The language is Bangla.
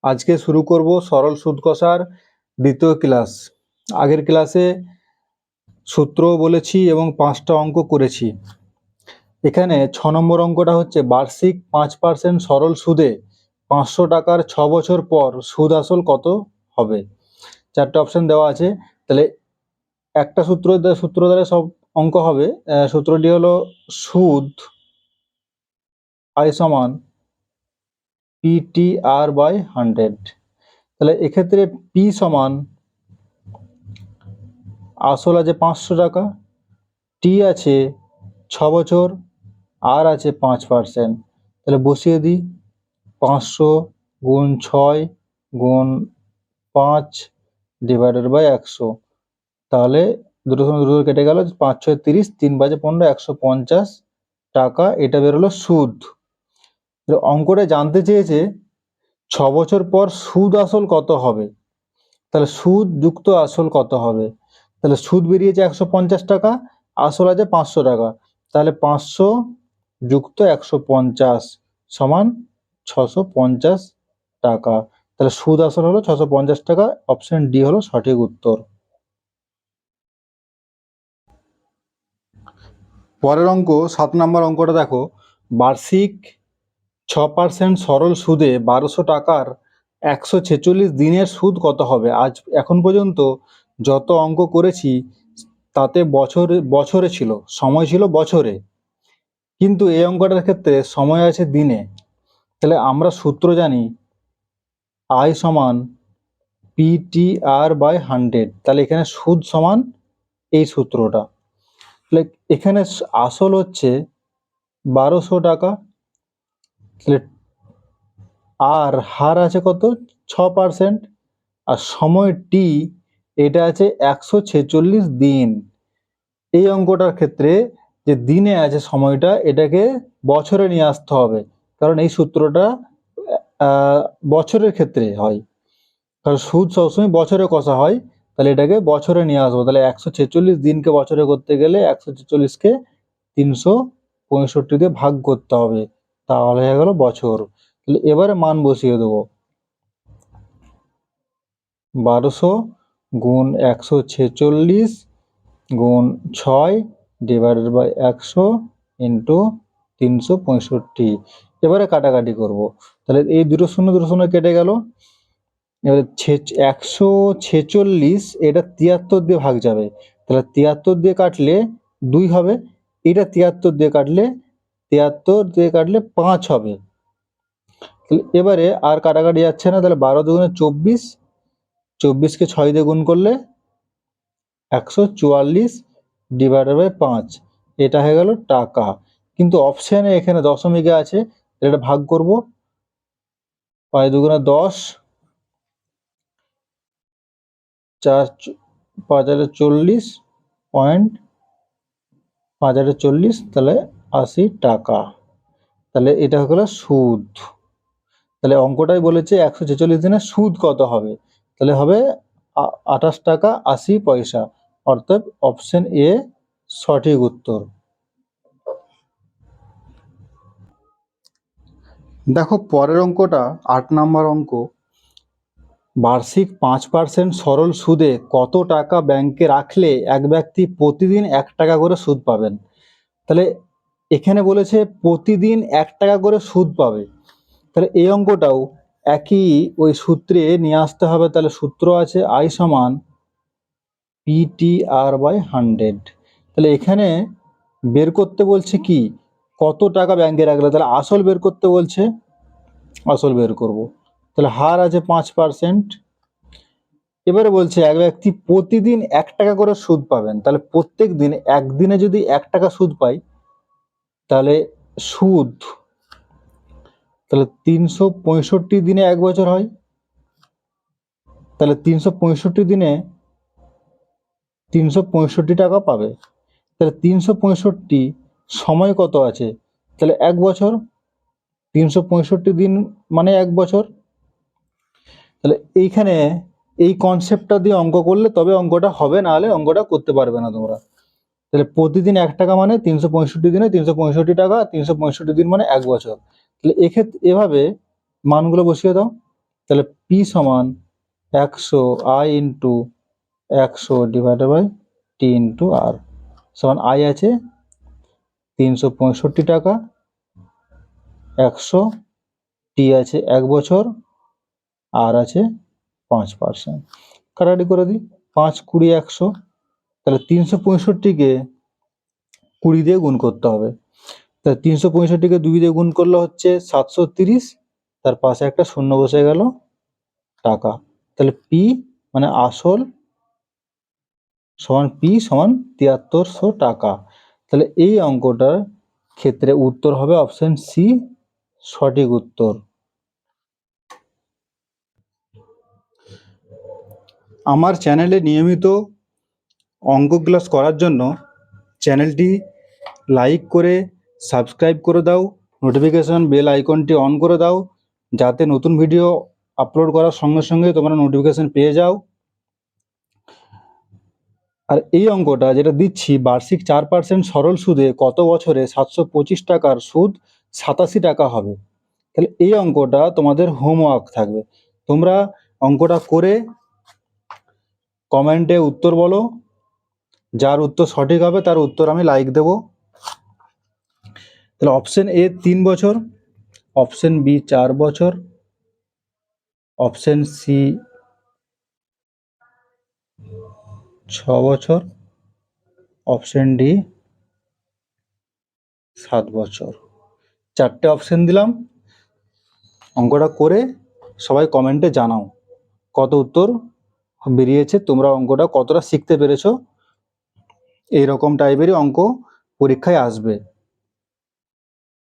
আজকে শুরু করব সরল সুদ কষার দ্বিতীয় ক্লাস। আগের ক্লাসে সূত্র বলেছি এবং 5টা অঙ্ক করেছি। এখানে 6 নম্বর অঙ্কটা হচ্ছে বার্ষিক 5% সরল সুদে 500 টাকার 6 বছর পর সুদ আসল কত হবে। 4টে অপশন দেওয়া আছে। তাহলে একটা সূত্র দ্বারা সব অঙ্ক হবে। সূত্রটি হলো সুদ I সমান PTR/100। তাহলে এক্ষেত্রে P সমান আসল আছে 500 টাকা, টি আছে 6 বছর, আর আছে 5%। তাহলে বসিয়ে দিই 500 গুণ 6 গুণ 5 ডিভাইডেড বাই 100। তাহলে দুটো সময় দুটো কেটে গেল, 5 6 30, 3 5 15, 150 টাকা এটা বেরোলো সুদ। অঙ্কটা জানতে চেয়েছে 6 বছর পর সুদ আসল কত হবে। তাহলে সুদ যুক্ত আসল কত হবে। তাহলে সুদ বেরিয়েছে 150 টাকা, আসল আছে 500 টাকা। তাহলে 500 যুক্ত 150 সমান 650 টাকা। তাহলে সুদ আসল হলো 650 টাকা। অপশন ডি হলো সঠিক উত্তর। পরের অঙ্ক 7 নম্বর অঙ্কটা দেখো, বার্ষিক 6% সরল সুদে 1200 টাকার 146 দিনের সুদ কত হবে। এখন পর্যন্ত যত অঙ্ক করেছি তাতে বছরে ছিল, সময় ছিল বছরে, কিন্তু এই অঙ্কটার ক্ষেত্রে সময় আছে দিনে। তাহলে আমরা সূত্র জানি I সমান PTR/100। তাহলে এখানে সুদ সমান এই সূত্রটা। তাহলে এখানে আসল হচ্ছে 1200 টাকা, তাহলে আর হার আছে কত 6%, আর সময় টি এটা আছে 146 দিন। এই অঙ্কটার ক্ষেত্রে যে দিনে আছে সময়টা, এটাকে বছরে নিয়ে আসতে হবে, কারণ এই সূত্রটা বছরের ক্ষেত্রে হয়, কারণ সুদ সবসময় বছরে কষা হয়। তাহলে এটাকে বছরে নিয়ে আসবো। তাহলে 146 দিনকে বছরে করতে গেলে 146কে 365 দিয়ে ভাগ করতে হবে, তাহলে হয়ে গেল বছর। তাহলে এবারে মান বসিয়ে দেবো, 1200 গুণ 146 গুণ 6 ডিভাইডেড বাই 100 ইন্টু 365। এবারে কাটাকাটি করব। তাহলে এই দুটো শূন্য কেটে গেল। এবারে 146 এটা 73 দিয়ে ভাগ যাবে, তাহলে 73 দিয়ে কাটলে 2 হবে, এটা 73 দিয়ে কাটলে 5 হবে। তাহলে এবারে আর কাটাকাটি যাচ্ছে না। তাহলে 12 দুগুণে 24, 24কে 6 দিয়ে গুণ করলে 144 ডিভাইডেড বাই 5, এটা হয়ে গেল টাকা। কিন্তু অপশানে এখানে দশমিকে আছে, এটা ভাগ করব। 5 দুগুণে 10, 4 5040 পয়েন্ট 5040, তাহলে 80 টাকা। তাহলে এটা হয়ে গেল সুদ। তাহলে অঙ্কটাই বলেছে 146 দিনে সুদ কত হবে। তাহলে হবে 28 টাকা 80 পয়সা, অর্থাৎ অপশন এ সঠিক উত্তর। দেখো পরের অঙ্কটা 8 নম্বর অঙ্ক, বার্ষিক 5% সরল সুদে কত টাকা ব্যাংকে রাখলে এক ব্যক্তি প্রতিদিন 1 টাকা করে সুদ পাবেন। তাহলে এখানে বলেছে প্রতিদিন 1 টাকা করে সুদ পাবে। তাহলে এই অঙ্কটাও একই ওই সূত্রে নিয়ে আসতে হবে। তাহলে সূত্র আছে I সমান PTR/100। তাহলে এখানে বের করতে বলছে কি, কত টাকা ব্যাংকে রাখলে। তাহলে আসল বের করতে বলছে, আসল বের করব। তাহলে হার আছে 5%। এবারে বলছে এক ব্যক্তি প্রতিদিন 1 টাকা করে সুদ পাবেন। তাহলে প্রত্যেক দিন একদিনে যদি 1 টাকা সুদ পাই, তাহলে সুদ, তাহলে 365 দিনে 1 বছর হয়। তাহলে 365 দিনে 365 টাকা পাবে। তাহলে 365 সময় কত আছে, তাহলে 1 বছর। 365 দিন মানে 1 বছর। তাহলে এইখানে এই কনসেপ্টটা দিয়ে অঙ্ক করলে তবে অঙ্কটা হবে, না হলে অঙ্কটা করতে পারবে না তোমরা। তাহলে প্রতিদিন 1 টাকা মানে 365 দিনে 365 টাকা, 365 দিন মানে 1 বছর। তাহলে এক্ষেত্রে এভাবে মানগুলো বসিয়ে দাও। তাহলে পি সমান 100 I into 100 divided by T into R সমান আই আছে 365 টাকা, 100, টি আছে 1 বছর, আর আছে 5%। কাটাকাটি করে দিই, 5, 20, 100, তাহলে 365কে 20 দিয়ে গুণ করতে হবে। তাহলে 365কে 2 দিয়ে গুণ করলে হচ্ছে 730, তার পাশে একটা শূন্য বসে গেল, টাকা। তাহলে পি মানে আসল সমান পি সমান 7300 টাকা। তাহলে এই অঙ্কটার ক্ষেত্রে উত্তর হবে অপশন সি, সঠিক উত্তর। আমার চ্যানেলে নিয়মিত অঙ্ক ক্লাস করার জন্য চ্যানেলটি লাইক করে সাবস্ক্রাইব করে দাও, নোটিফিকেশন বেল আইকনটি অন করে দাও, যাতে নতুন ভিডিও আপলোড করার সঙ্গে সঙ্গে তোমরা নোটিফিকেশন পেয়ে যাও। আর এই অঙ্কটা যেটা দিচ্ছি, বার্ষিক 4% সরল সুদে কত বছরে 725 টাকার সুদ 87 টাকা হবে। তাহলে এই অঙ্কটা তোমাদের হোমওয়ার্ক থাকবে, তোমরা অঙ্কটা করে কমেন্টে উত্তর বলো, যার উত্তর সঠিক হবে তার উত্তর আমি লাইক দেব। তাহলে অপশন এ 3 বছর, অপশন বি 4 বছর, অপশন সি 6 বছর, অপশন ডি 7 বছর। 4টে অপশন দিলাম, অঙ্কটা করে সবাই কমেন্টে জানাও কত উত্তর বেরিয়েছে, তোমরা অঙ্কটা কতটা শিখতে পেরেছো। এইরকম টাইপেরই অঙ্ক পরীক্ষায় আসবে।